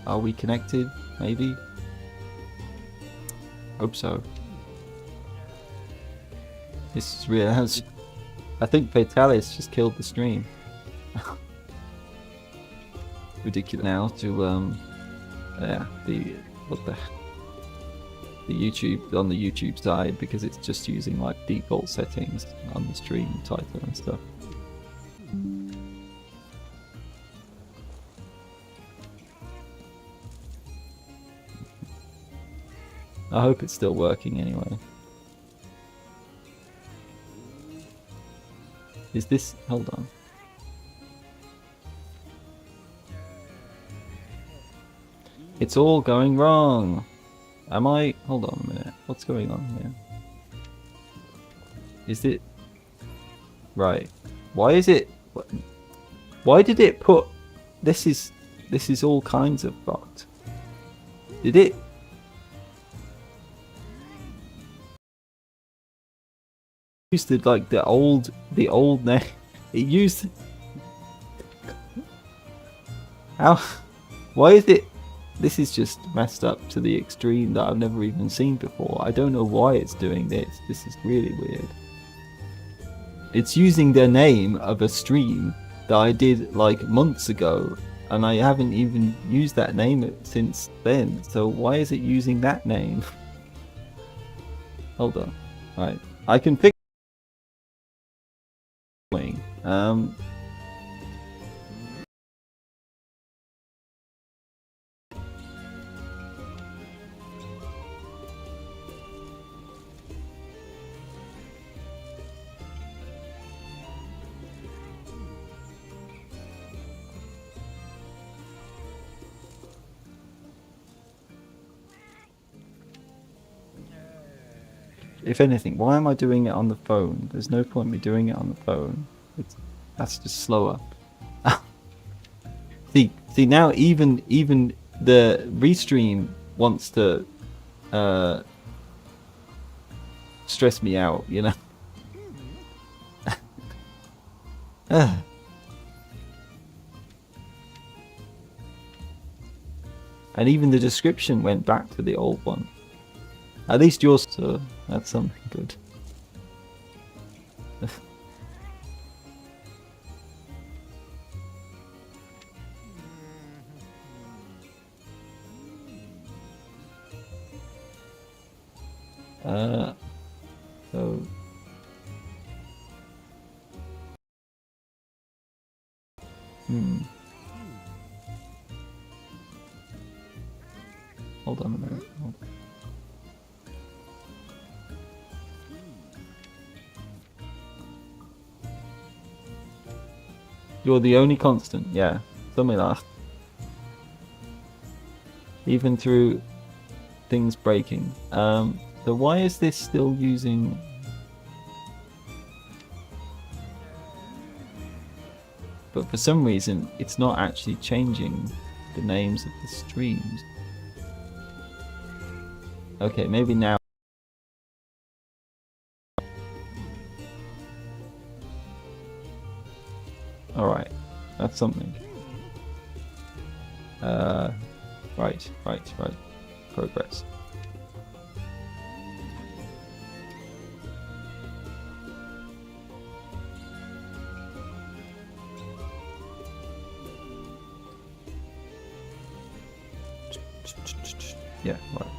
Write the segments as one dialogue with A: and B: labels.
A: Are we connected? Maybe? Hope so. This is real. I think Fatalis just killed the stream. Ridiculous now to yeah, the YouTube on the YouTube side, because it's just using like default settings on the stream title and stuff. I hope it's still working anyway. Is this... hold on. It's all going wrong. Am I... hold on a minute. What's going on here? Is it... right. Why is it... why did it put... this is all kinds of fucked. Did it... used to like the old name. It used... how... why is it... this is just messed up to the extreme that I've never even seen before. I don't know why it's doing this. This is really weird. It's using the name of a stream that I did like months ago, and I haven't even used that name since then. So why is it using that name? Hold on. Right. I can fix... if anything, why am I doing it on the phone? There's no point in me doing it on the phone. That's just slower. see now even the restream wants to stress me out, you know. And even the description went back to the old one. At least yours, so that's something good. So hold on a minute. You're the only constant, yeah, something like that. Even through things breaking. So why is this still using... but for some reason it's not actually changing the names of the streams. Okay, maybe now. Alright, that's something. Right. Progress. Yeah,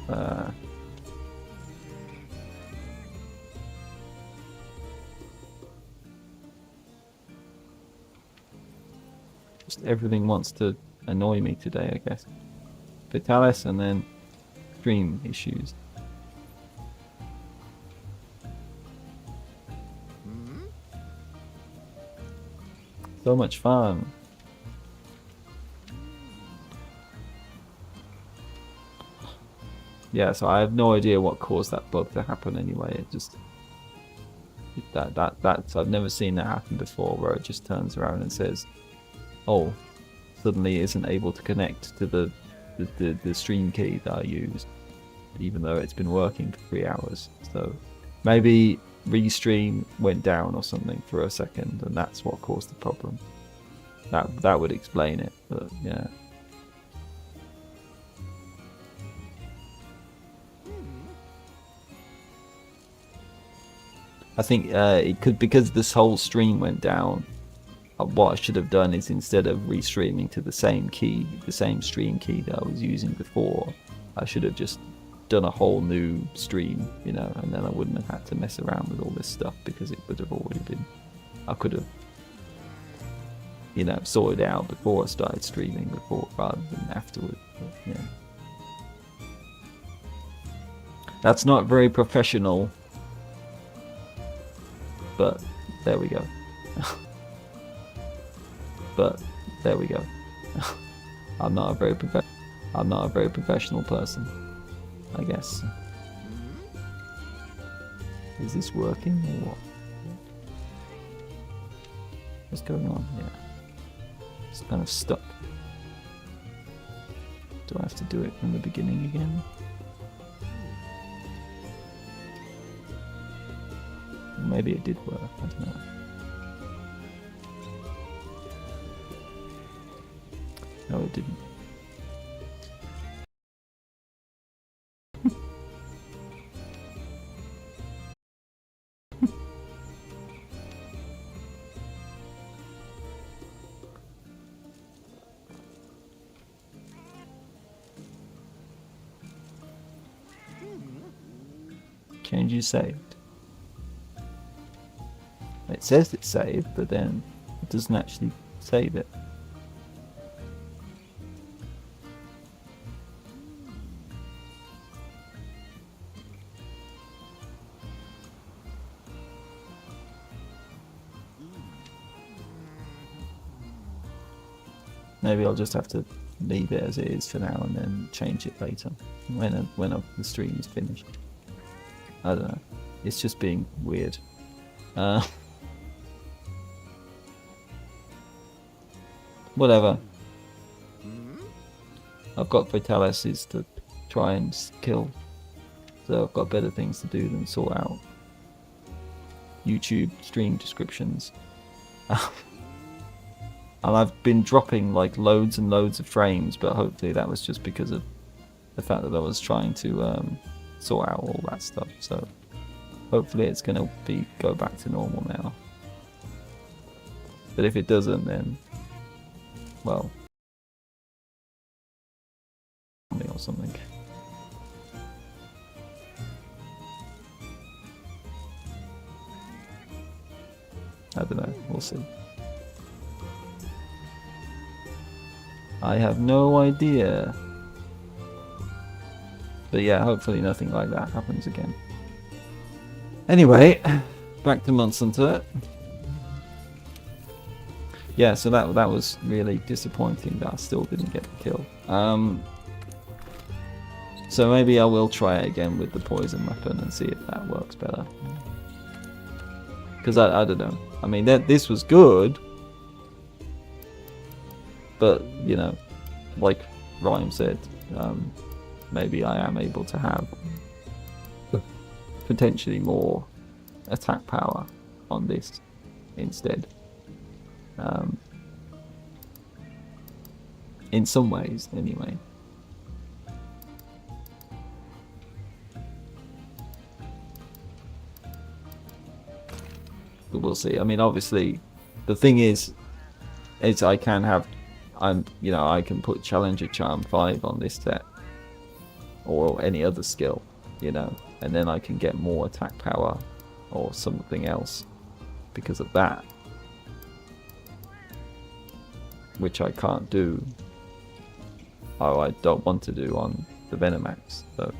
A: right. Just everything wants to annoy me today, I guess. Fatalis and then stream issues. So much fun. Yeah, so I have no idea what caused that bug to happen anyway. It just... that's I've never seen that happen before, where it just turns around and says, oh, suddenly isn't able to connect to the stream key that I used, even though it's been working for 3 hours. So maybe restream went down or something for a second, and that's what caused the problem. That would explain it, but yeah. I think it could, because this whole stream went down. What I should have done is, instead of restreaming to the same key, the same stream key that I was using before, I should have just done a whole new stream, you know, and then I wouldn't have had to mess around with all this stuff, because it would have already been, I could have, you know, sorted it out before I started streaming, rather than afterward. But, yeah. That's not very professional, but there we go. But there we go. I'm not a very professional person, I guess. Is this working or what? What's going on? Yeah, it's kind of stuck. Do I have to do it from the beginning again? Maybe it did work. I don't know. No, it didn't. Changes saved. It says it's saved, but then it doesn't actually save it. Maybe I'll just have to leave it as it is for now and then change it later when the stream is finished. I don't know. It's just being weird. Whatever. I've got Fatalis to try and kill, so I've got better things to do than sort out YouTube stream descriptions. And I've been dropping like loads and loads of frames, but hopefully that was just because of the fact that I was trying to sort out all that stuff. So hopefully it's going to go back to normal now. But if it doesn't, then, well, or something. I don't know, we'll see. I have no idea. But yeah, hopefully nothing like that happens again. Anyway, back to Monster Hunter. Yeah, so that was really disappointing that I still didn't get the kill. So maybe I will try it again with the poison weapon and see if that works better. Because I don't know. I mean, this was good. But, you know, like Rhyme said, maybe I am able to have potentially more attack power on this instead. In some ways, anyway. But we'll see. I mean, obviously, the thing is I can have, I can put Challenger Charm 5 on this set, or any other skill, you know, and then I can get more attack power or something else because of that, which I can't do, or I don't want to do on the Venomax. So,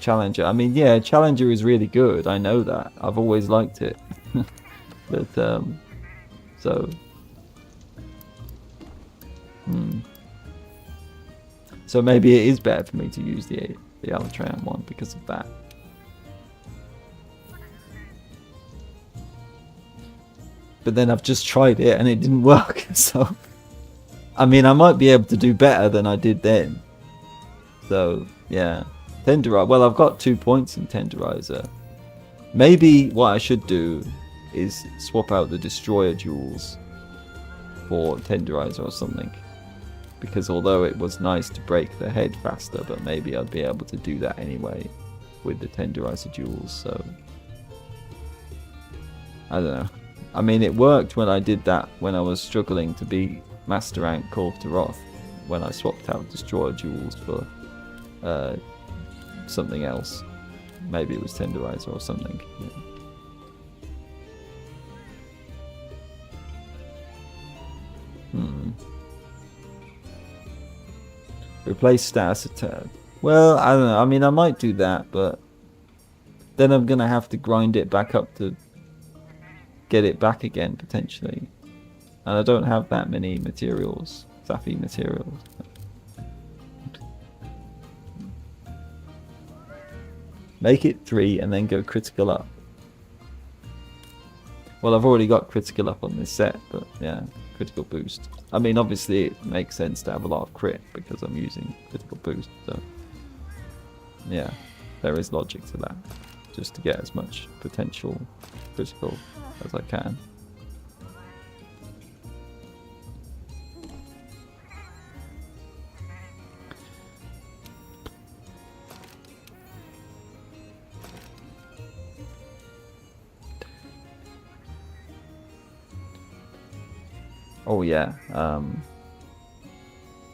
A: Challenger. I mean, yeah, Challenger is really good. I know that. I've always liked it. But, so... So maybe it is better for me to use the Alatran one because of that. But then I've just tried it and it didn't work, so... I mean, I might be able to do better than I did then. So, yeah. Tenderizer. Well, I've got 2 points in Tenderizer. Maybe what I should do is swap out the destroyer jewels for tenderizer or something. Because although it was nice to break the head faster, but maybe I'd be able to do that anyway with the tenderizer jewels, so I don't know. I mean, it worked when I did that when I was struggling to beat Master Rank Call of Taroth, when I swapped out destroyer jewels for something else. Maybe it was tenderizer or something. Yeah. Replace status attack. Well, I don't know. I mean, I might do that, but then I'm gonna have to grind it back up to get it back again potentially, and I don't have that many materials, Safi materials. Make it 3 and then go critical up. Well, I've already got critical up on this set, but yeah, critical boost. I mean, obviously it makes sense to have a lot of crit because I'm using critical boost, so yeah, there is logic to that, just to get as much potential critical as I can. Oh yeah,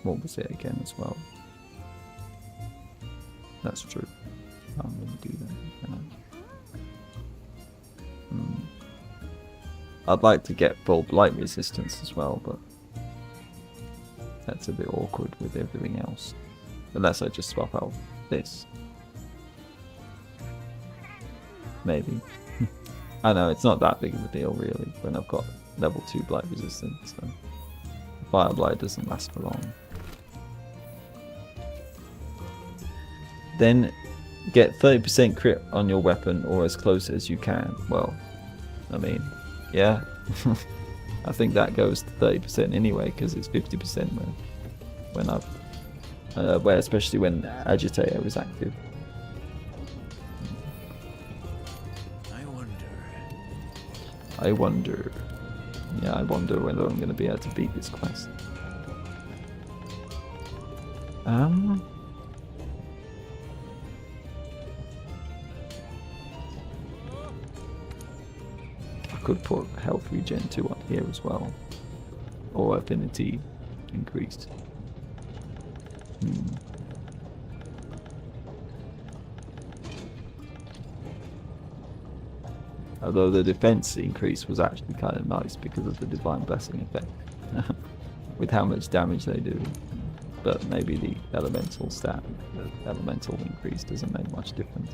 A: what was it again as well? That's true. I'm gonna do that. I'd like to get full blight resistance as well, but that's a bit awkward with everything else. Unless I just swap out this. Maybe. I know, it's not that big of a deal really when I've got level 2 blight resistance, so fire blight doesn't last for long. Then get 30% crit on your weapon or as close as you can. Well, I mean, yeah. I think that goes to 30% anyway because it's 50% when I've especially when agitator is active. I wonder. Yeah, I wonder whether I'm going to be able to beat this quest. I could put health regen 2 on here as well. Or affinity increased. Although the defense increase was actually kind of nice because of the Divine Blessing effect. With how much damage they do. But maybe the elemental stat, the elemental increase doesn't make much difference.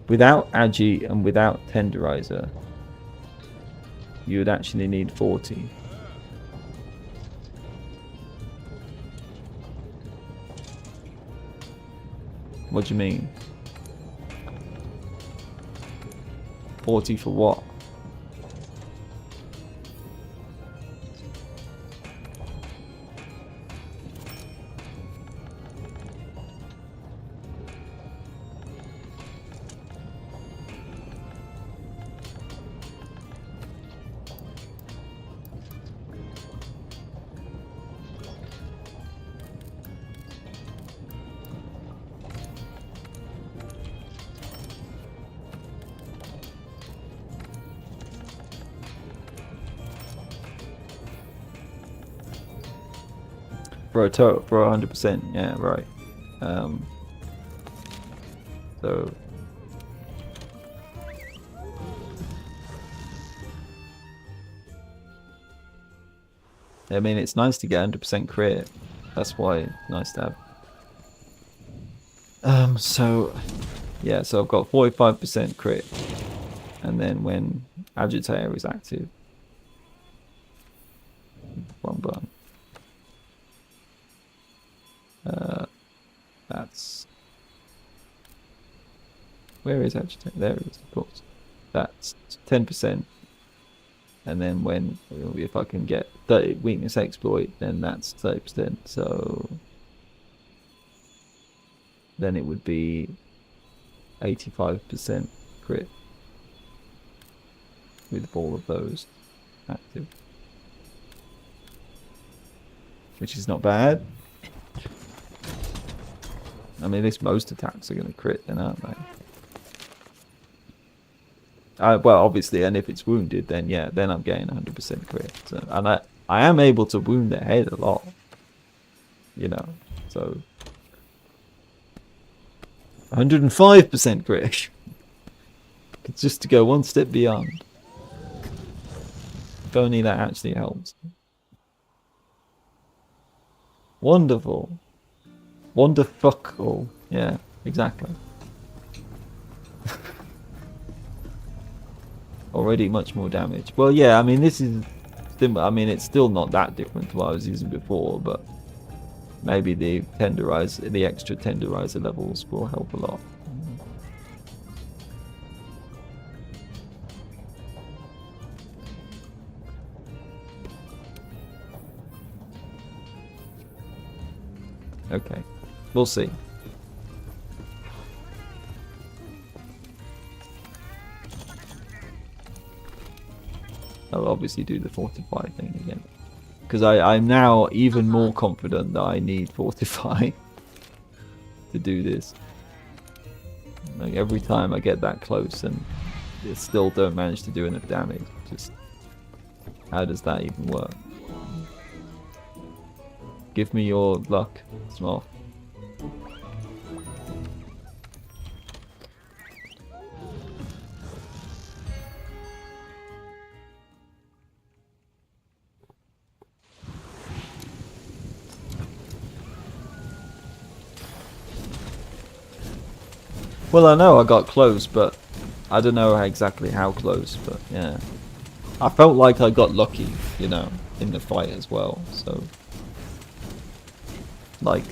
A: Without Agi and without Tenderizer, you would actually need 40. What do you mean? 40 for what? For a total, for 100%, yeah, right. So I mean, it's nice to get 100% crit. That's why it's nice to have. So yeah, so I've got 45% crit, and then when Agitator is active, wrong button. That's where is Agitator? There it is, of course. That's 10%, and then when if I can get 30 weakness exploit, then that's 30%. So then it would be 85% crit with all of those active, which is not bad. I mean, at least most attacks are going to crit then, aren't they? Well, obviously, and if it's wounded, then yeah, then I'm getting 100% crit. So, and I am able to wound the head a lot, you know, so 105% crit. It's just to go one step beyond. If only that actually helps. Wonderful. Wonderfuckle. Yeah, exactly. Already much more damage. Well, yeah, I mean, this is... I mean, it's still not that different to what I was using before, but maybe the extra tenderizer levels will help a lot. Okay, we'll see. I'll obviously do the fortify thing again, because I'm now even more confident that I need fortify to do this. Like every time I get that close and it still don't manage to do enough damage. Just how does that even work? Give me your luck, Smurf. Well, I know I got close, but I don't know exactly how close, but yeah. I felt like I got lucky, you know, in the fight as well, so... Like,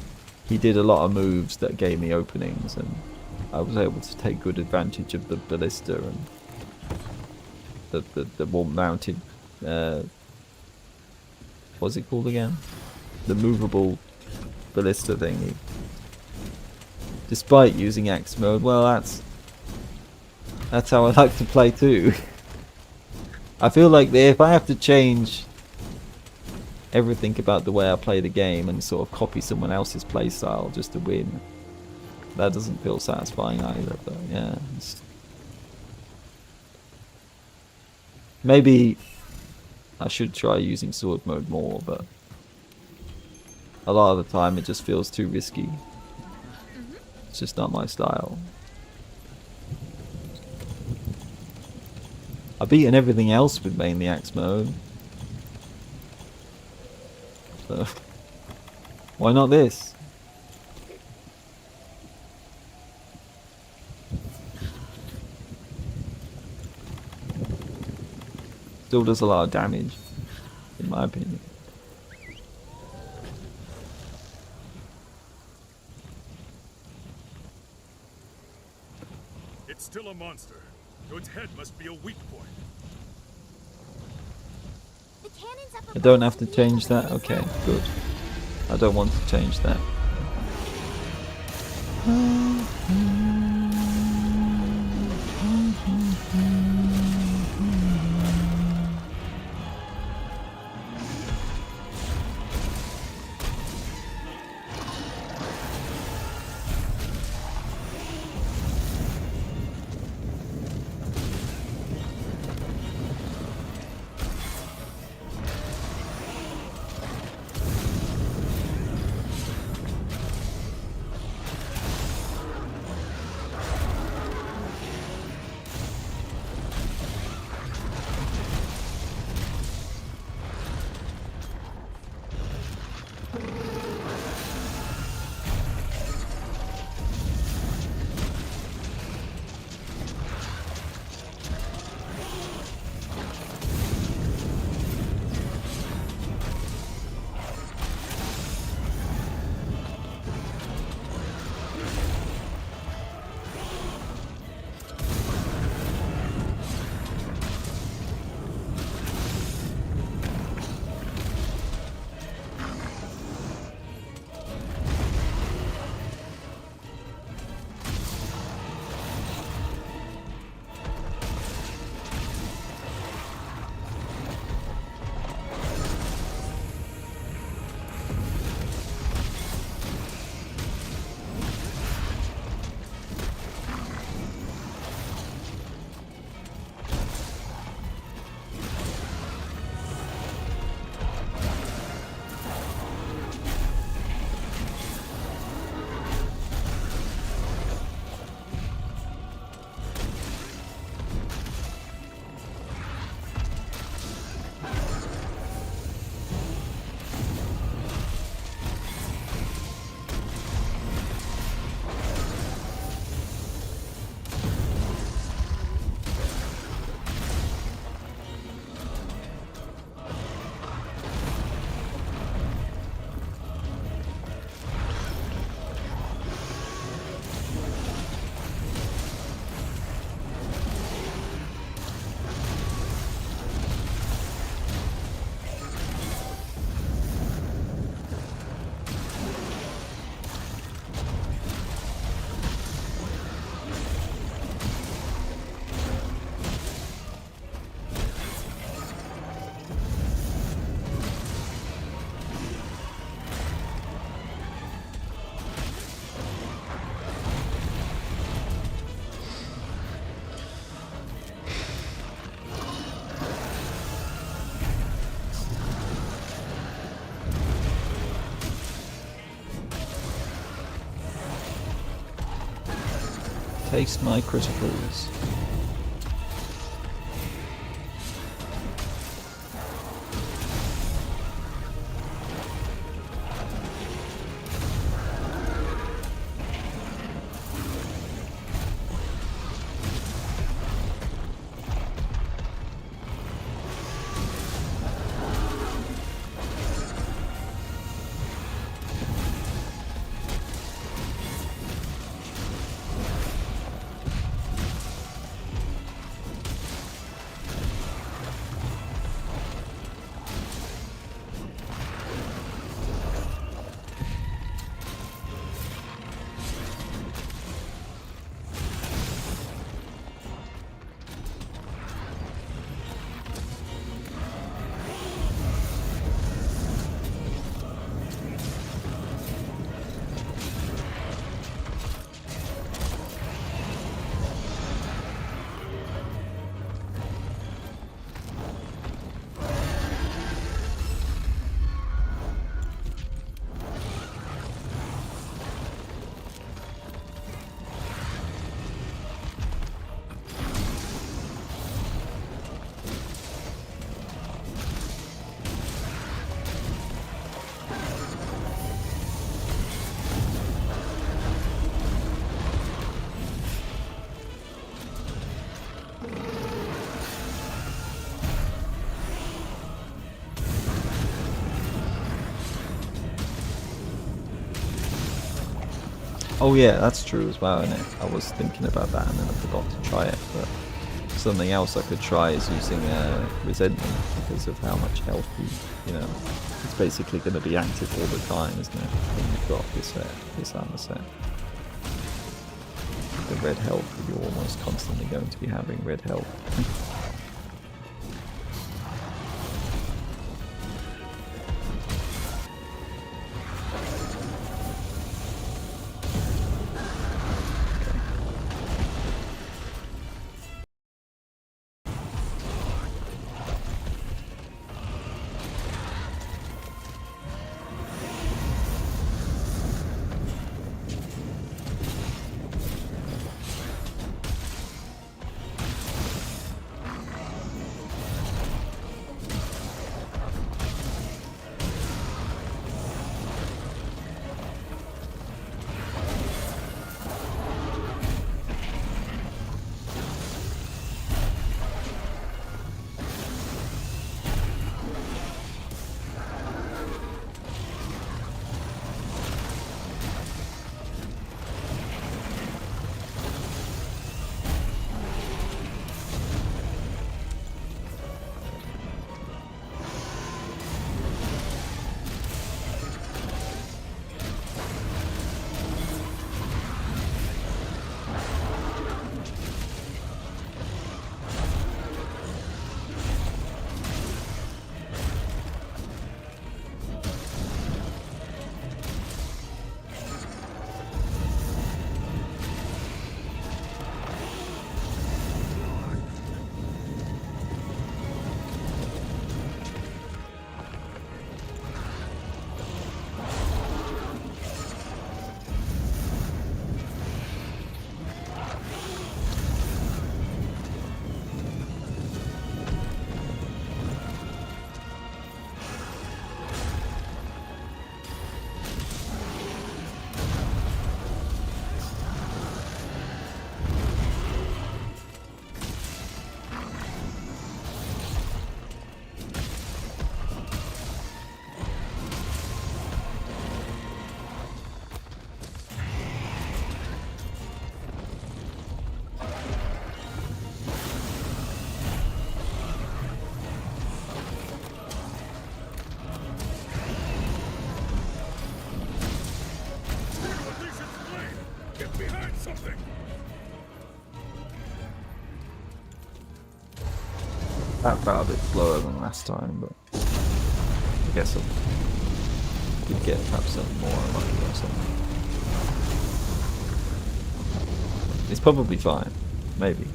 A: he did a lot of moves that gave me openings, and I was able to take good advantage of the ballista and the wall-mounted... what's it called again? The movable ballista thingy. Despite using Axe mode, well, that's how I like to play too. I feel like if I have to change everything about the way I play the game and sort of copy someone else's playstyle just to win, that doesn't feel satisfying either. But yeah, maybe I should try using sword mode more, but a lot of the time it just feels too risky. It's just not my style. I've beaten everything else with mainly Axe mode. So, why not this? Still does a lot of damage, in my opinion.
B: It's still a monster. So its head must be a weak point.
A: I don't have to change that? Okay, good. I don't want to change that. taste my criticals. Oh yeah, that's true as well, isn't it? I was thinking about that and then I forgot to try it, but something else I could try is using resentment because of how much health you know, it's basically going to be active all the time, isn't it? When you've got this armor set. The red health, you're almost constantly going to be having red health. That felt a bit slower than last time, but I guess I could get perhaps something more lucky or something. It's probably fine, maybe.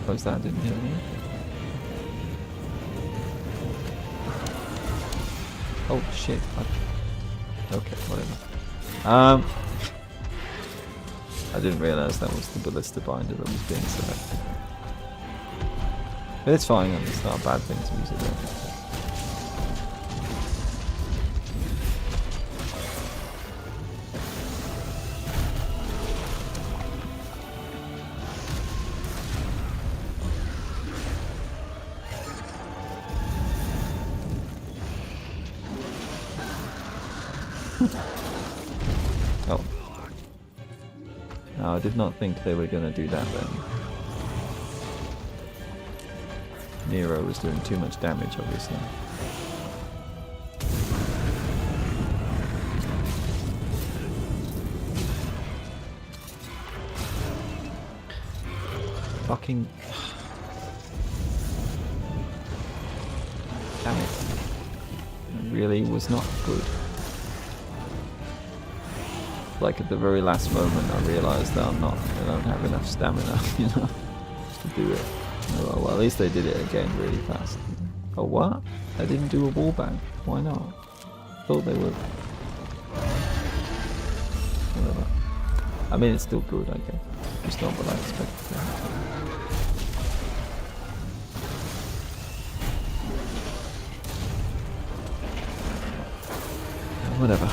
A: Close that, didn't hit me. Oh shit. Okay, whatever. I didn't realise that was the ballista binder that was being selected. But it's fine, and it's not a bad thing to use it there. Oh. No, I did not think they were going to do that then. Nero was doing too much damage, obviously. Fucking... Damn it. It really was not good. Like at the very last moment I realised that I don't have enough stamina, you know, to do it. Oh, well, at least they did it again really fast. Oh, what? I didn't do a wallbang. Why not? Thought they would. Whatever. I mean, it's still good, I guess. Just not what I expected. Whatever.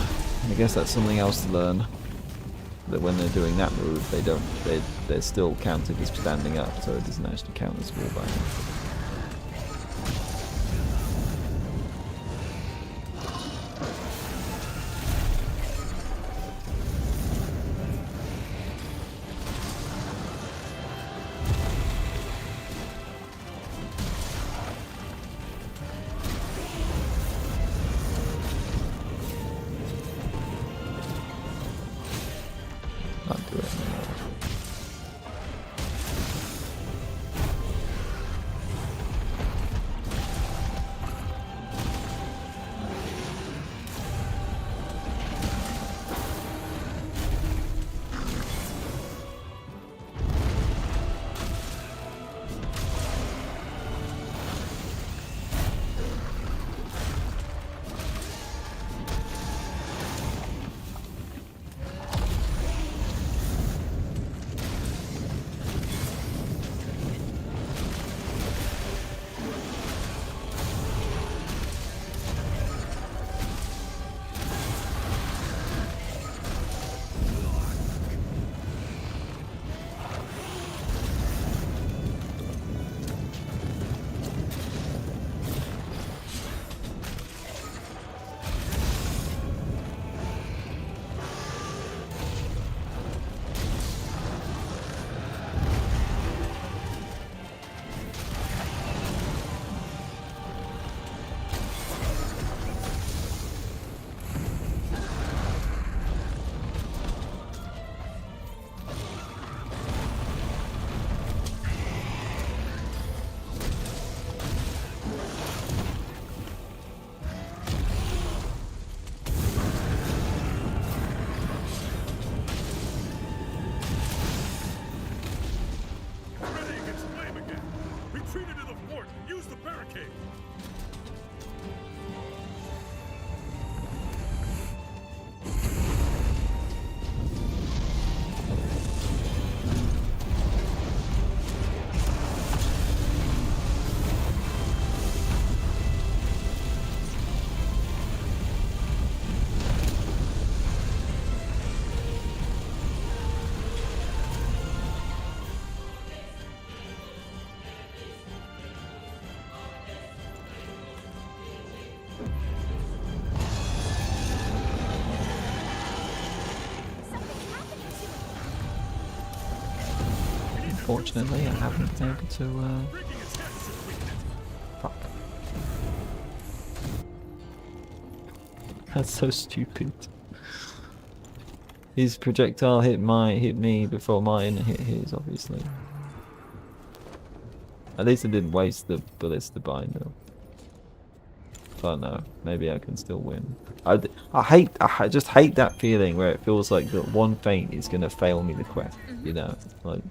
A: I guess that's something else to learn. That when they're doing that move, they're still counted as standing up, so it doesn't actually count as wallbang. Can't do it anymore. Unfortunately, I haven't been able to, Fuck. That's so stupid. His projectile hit me before mine hit his, obviously. At least I didn't waste the ballista binder. But no, maybe I can still win. I just hate that feeling where it feels like that one feint is gonna fail me the quest, you know? Like,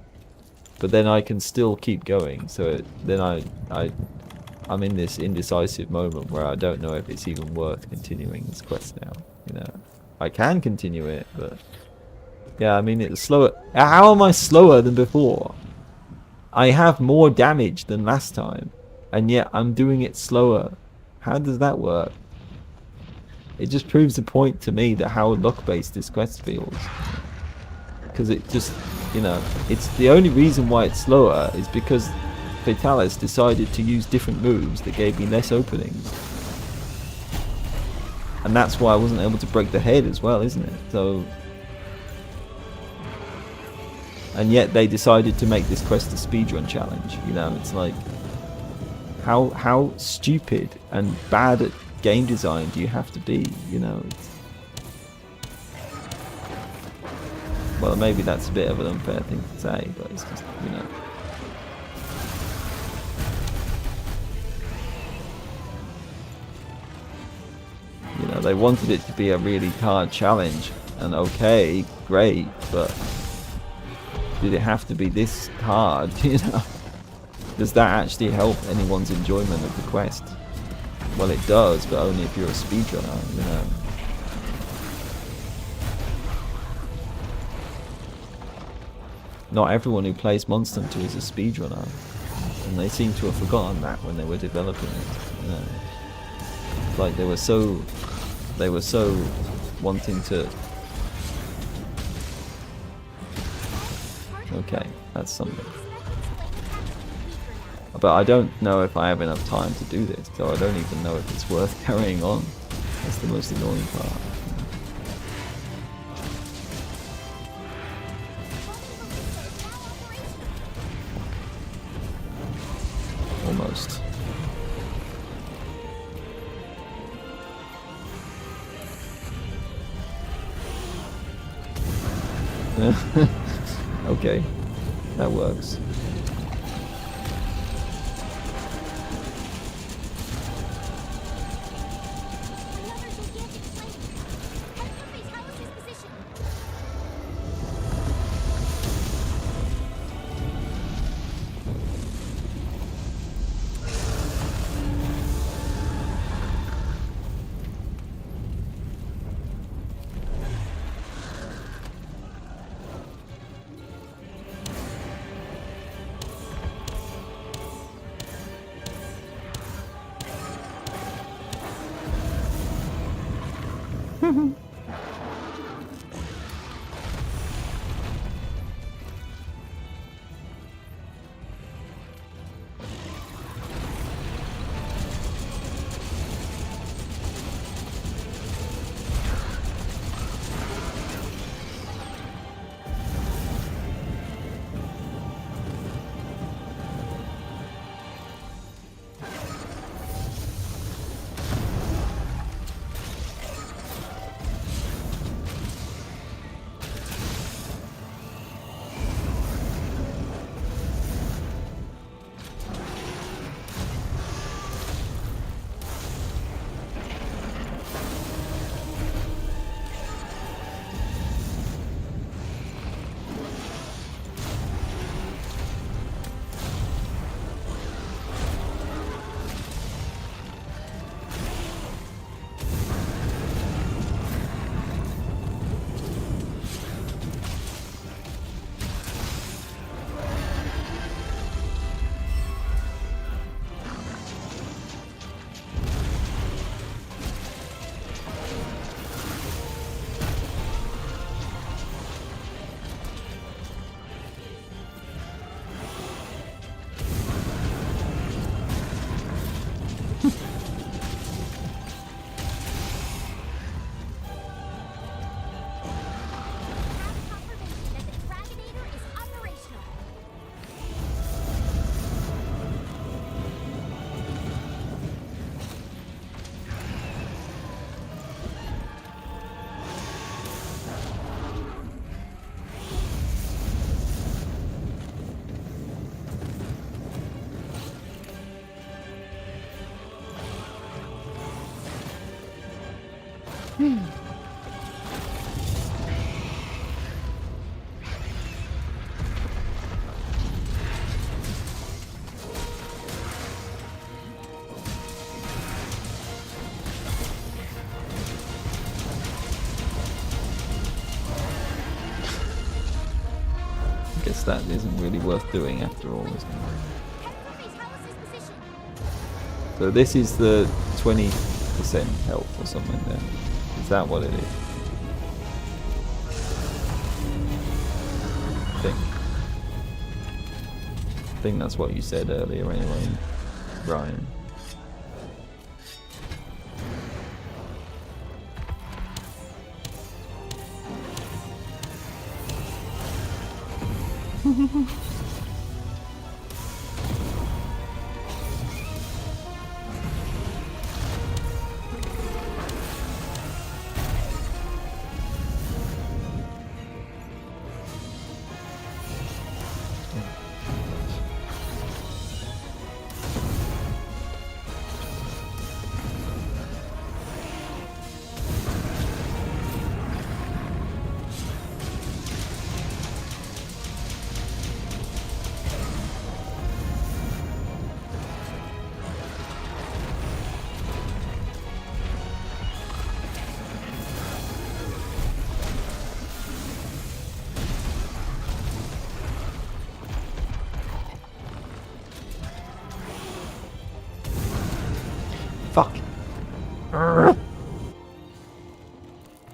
A: but then I can still keep going. So then I'm in this indecisive moment where I don't know if it's even worth continuing this quest now. You know, I can continue it, but yeah, I mean it's slower. How am I slower than before? I have more damage than last time, and yet I'm doing it slower. How does that work? It just proves the point to me that how luck-based this quest feels. Because it just, you know, it's the only reason why it's slower is because Fatalis decided to use different moves that gave me less openings. And that's why I wasn't able to break the head as well, isn't it? So, and yet they decided to make this quest a speedrun challenge. You know, it's like, how stupid and bad at game design do you have to be? You know, well, maybe that's a bit of an unfair thing to say, but it's just, you know. You know, they wanted it to be a really hard challenge, and okay, great, but did it have to be this hard? You know, does that actually help anyone's enjoyment of the quest? Well, it does, but only if you're a speedrunner, you know. Not everyone who plays Monster Hunter is a speedrunner, and they seem to have forgotten that when they were developing it. You know, like they were so wanting to. Okay, that's something. But I don't know if I have enough time to do this, so I don't even know if it's worth carrying on. That's the most annoying part. Almost. Okay, that works. guess that isn't really worth doing after all, is it? So this is the 20% health or something then. Is that what it is? I think that's what you said earlier anyway, Brian. Fuck.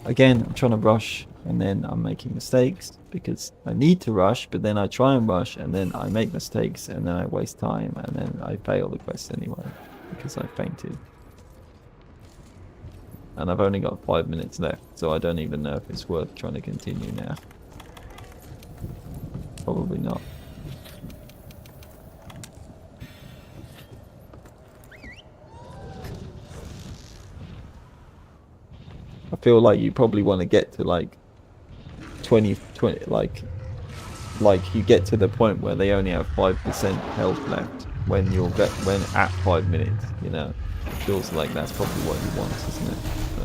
A: Again, I'm trying to rush and then I'm making mistakes because I need to rush, but then I try and rush and then I make mistakes and then I waste time and then I fail the quest anyway because I fainted. And I've only got 5 minutes left, so I don't even know if it's worth trying to continue now. Probably not. I feel like you probably want to get to like 20 like you get to the point where they only have 5% health left when you're when at 5 minutes, you know. It feels like that's probably what you want, isn't it? So,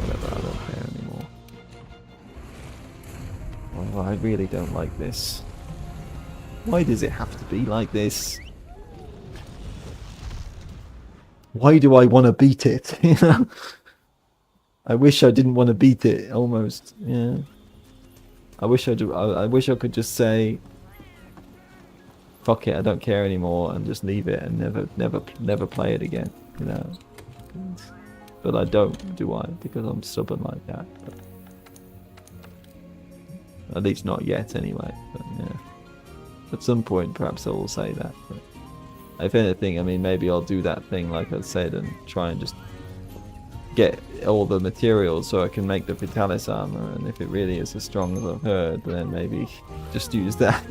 A: whatever, I don't care anymore. Well, I really don't like this. Why does it have to be like this? Why do I want to beat it? You know, I wish I didn't want to beat it. Almost, yeah. I wish I do. I wish I could just say, "Fuck it, I don't care anymore," and just leave it and never play it again. You know. But I don't, do I? Because I'm stubborn like that. But at least not yet, anyway. But yeah. At some point, perhaps I will say that. But if anything, I mean, maybe I'll do that thing like I said and try and just get all the materials so I can make the Fatalis armor, and if it really is as strong as I've heard, then maybe just use that.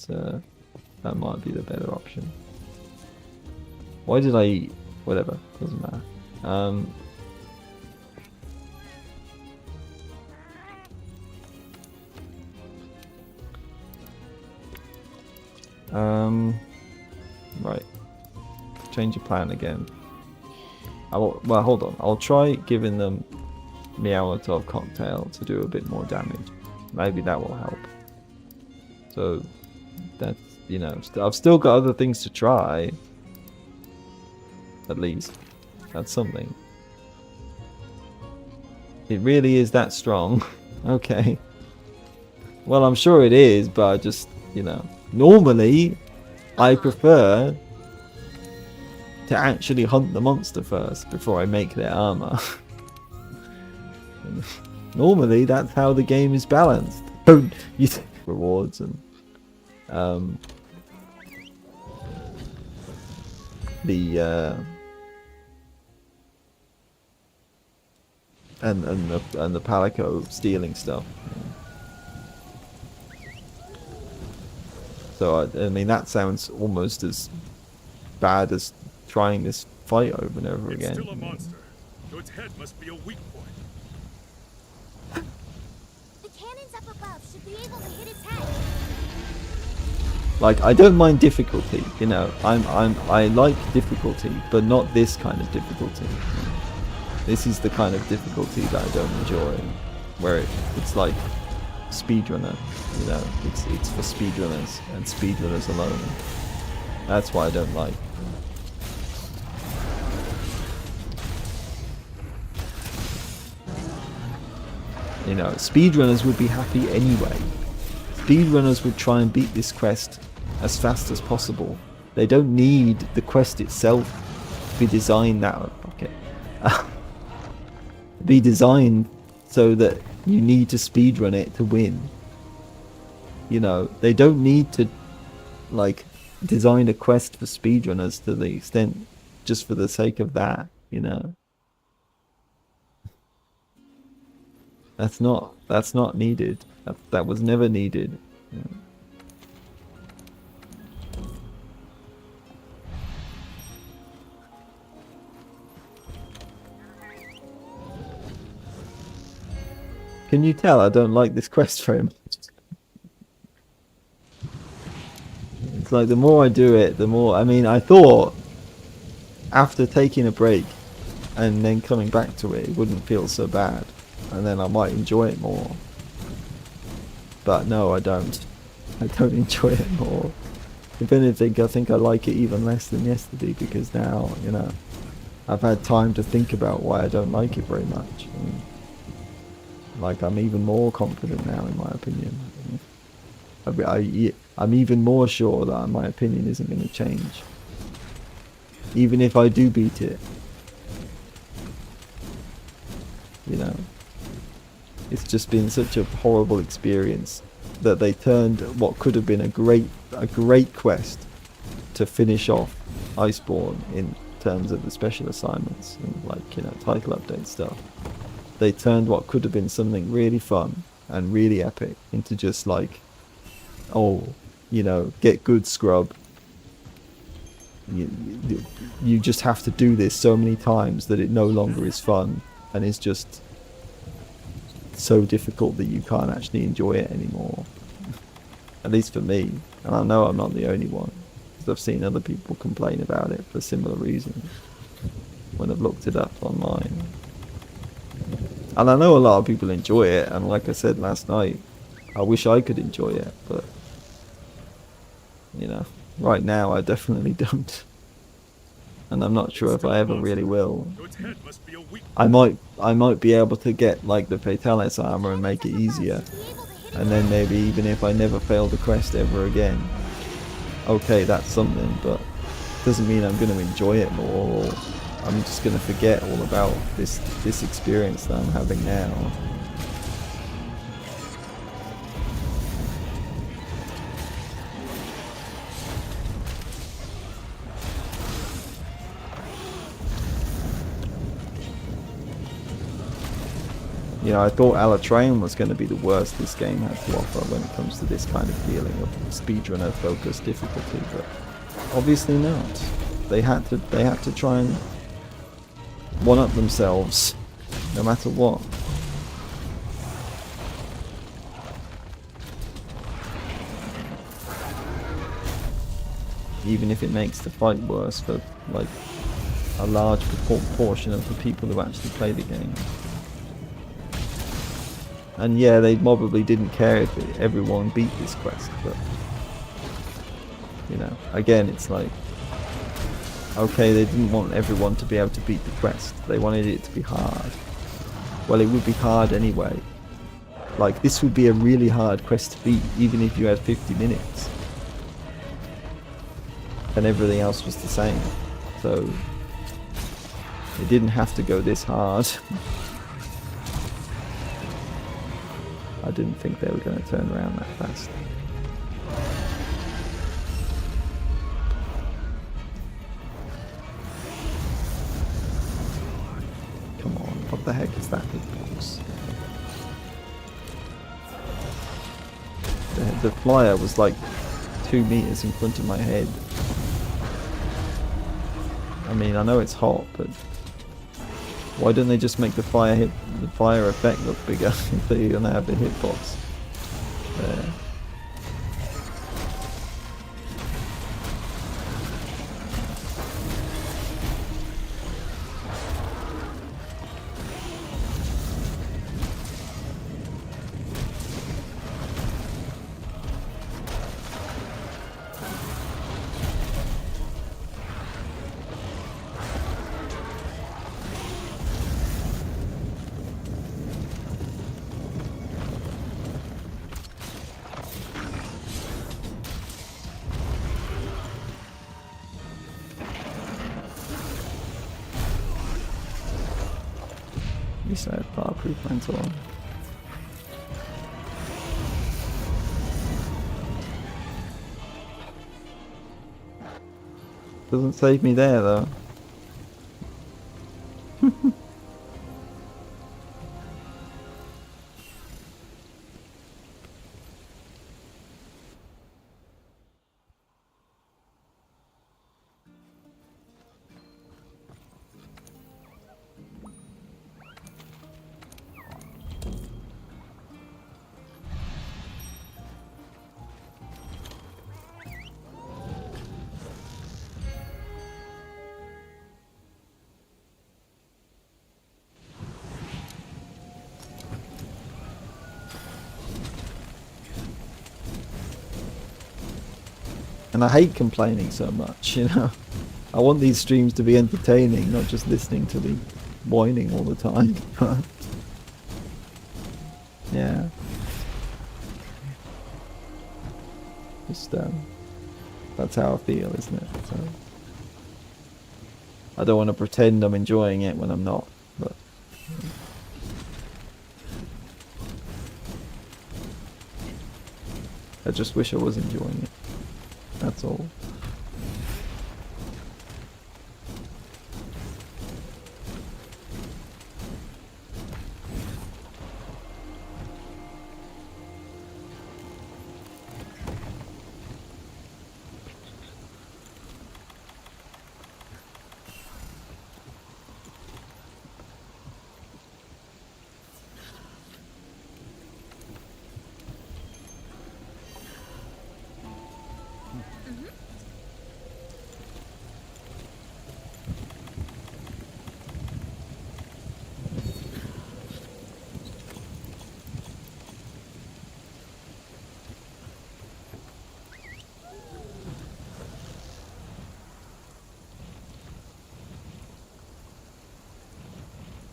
A: That might be the better option. Why did I eat? Whatever, doesn't matter. Right. Change your plan again. Well, hold on. I'll try giving them Meowatov cocktail to do a bit more damage. Maybe that will help. So that's, you know, I've still got other things to try. At least that's something. It really is that strong. Okay. Well, I'm sure it is, but I just, you know, normally I prefer to actually hunt the monster first before I make their armor. Normally that's how the game is balanced. Don't you rewards and the and the Palico stealing stuff. So I mean that sounds almost as bad as trying this fight over and over again.
B: It's still a monster, so its head must be a weak point.
C: The cannons up above should be able to hit its head.
A: Like, I don't mind difficulty, you know. I like difficulty, but not this kind of difficulty. This is the kind of difficulty that I don't enjoy, where it's like speedrunner, you know. It's for speedrunners and speedrunners alone. That's what I don't like. You know, speedrunners would be happy anyway. Speedrunners would try and beat this quest as fast as possible. They don't need the quest itself to be designed that be designed so that you need to speedrun it to win. You know, they don't need to like design a quest for speedrunners to the extent just for the sake of that, you know. That's not needed. That was never needed. Yeah. Can you tell I don't like this quest very much? It's like the more I do it, the more... I mean, I thought after taking a break and then coming back to it, it wouldn't feel so bad. And then I might enjoy it more. But no, I don't. I don't enjoy it more. If anything, I think I like it even less than yesterday because now, you know, I've had time to think about why I don't like it very much. And, like, I'm even more confident now, in my opinion. I'm even more sure that my opinion isn't going to change. Even if I do beat it. You know. It's just been such a horrible experience that they turned what could have been a great quest to finish off Iceborne in terms of the special assignments and, like, you know, title update stuff. They turned what could have been something really fun and really epic into just like, oh, you know, get good, scrub. You just have to do this so many times that it no longer is fun and is just so difficult that you can't actually enjoy it anymore. At least for me. And I know I'm not the only one, because I've seen other people complain about it for similar reasons when I've looked it up online. And I know a lot of people enjoy it, and like I said last night, I wish I could enjoy it, but you know, right now I definitely don't. And I'm not sure if I ever really will. I might be able to get like the Fatalis armor and make it easier. And then maybe even if I never fail the quest ever again, okay, that's something, but it doesn't mean I'm going to enjoy it more, or I'm just going to forget all about this experience that I'm having now. You know, I thought Alatrain was going to be the worst this game had to offer when it comes to this kind of feeling of speedrunner focused difficulty, but obviously not. They had to try and one up themselves, no matter what. Even if it makes the fight worse for like a large proportion of the people who actually play the game. And yeah, they probably didn't care if everyone beat this quest, but you know, again, it's like, okay, they didn't want everyone to be able to beat the quest. They wanted it to be hard. Well, it would be hard anyway. Like, this would be a really hard quest to beat, even if you had 50 minutes. And everything else was the same. So, it didn't have to go this hard. I didn't think they were going to turn around that fast. Come on, what the heck is that hitbox? The flyer was like 2 meters in front of my head. I mean, I know it's hot, but why don't they just make the fire effect look bigger if they're gonna have the hitbox? There. You said fireproof rental. Doesn't save me there though. And I hate complaining so much, you know. I want these streams to be entertaining, not just listening to me whining all the time. But yeah. Just that's how I feel, isn't it? So I don't want to pretend I'm enjoying it when I'm not, but I just wish I was enjoying it. That's all.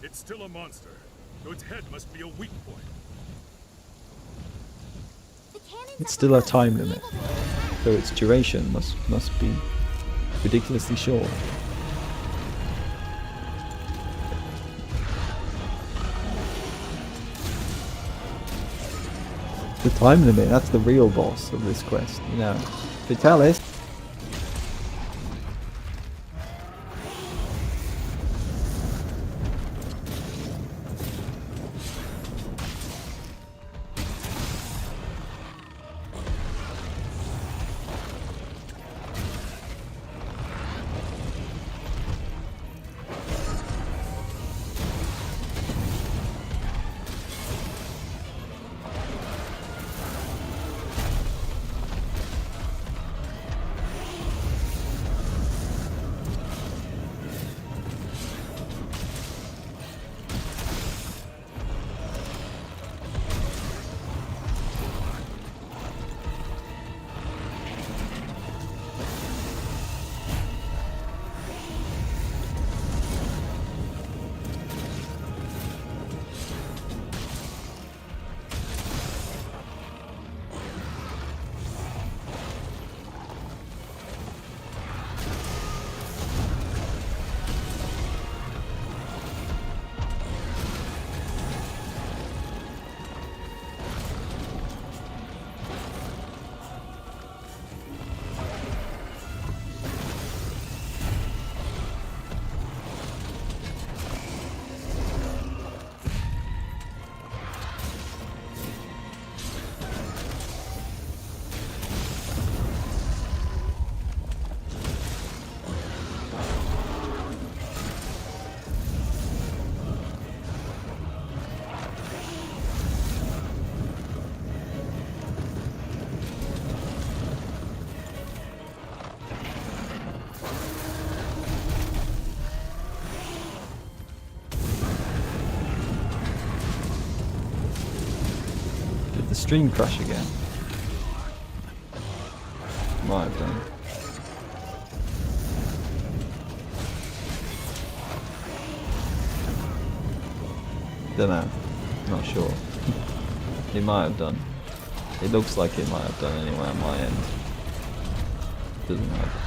B: It's still a monster, so its head must be a weak point.
C: The cannons
A: It's
C: up
A: still a
C: above
A: time
C: should be
A: limit,
C: able to hit its head.
A: so its duration must be ridiculously short. The time limit, that's the real boss of this quest, you know. Fatalis. Did the stream crash again? Might have done. Dunno. Not sure. It might have done. It looks like it might have done anyway on my end. Doesn't have.